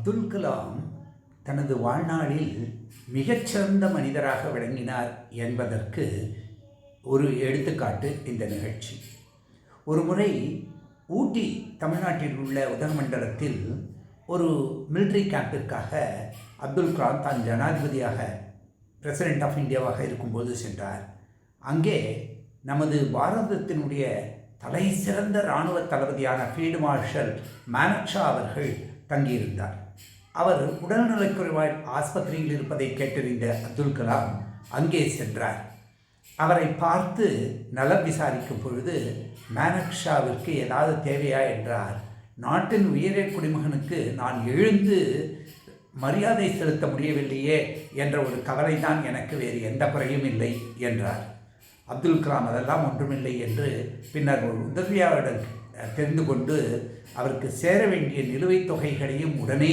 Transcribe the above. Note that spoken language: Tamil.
அப்துல் கலாம் தனது வாழ்நாளில் மிகச்சிறந்த மனிதராக விளங்கினார் என்பதற்கு ஒரு எடுத்துக்காட்டு இந்த நிகழ்ச்சி. ஒரு முறை ஊட்டி தமிழ்நாட்டில் உள்ள உதகமண்டலத்தில் ஒரு மிலிட்ரி கேம்பிற்காக அப்துல் கலாம் தான் ஜனாதிபதியாக பிரசிடென்ட் ஆஃப் இந்தியாவாக இருக்கும்போது சென்றார். அங்கே நமது பாரதத்தினுடைய தலை சிறந்த இராணுவ தளபதியான ஃபீல்டு மார்ஷல் மானக்ஷா அவர்கள் தங்கியிருந்தார். அவர் உடல்நலக்குறைவாய் ஆஸ்பத்திரியில் இருப்பதை கேட்டறிந்த அப்துல் கலாம் அங்கே சென்றார். அவரை பார்த்து நலம் விசாரிக்கும் பொழுது மானக்ஷாவிற்கு ஏதாவது தேவையா என்றார். நாட்டின் உயரிய குடிமகனுக்கு நான் எழுந்து மரியாதை செலுத்த முடியவில்லையே என்ற ஒரு கவலை தான் எனக்கு, வேறு எந்த குறையும் இல்லை என்றார். அப்துல் கலாம் அதெல்லாம் ஒன்றுமில்லை என்று பின்னர் ஒரு உதவியாளரிடம் தெரிந்து கொண்டு அவருக்கு சேர வேண்டிய நிலுவைத் தொகைகளையும் உடனே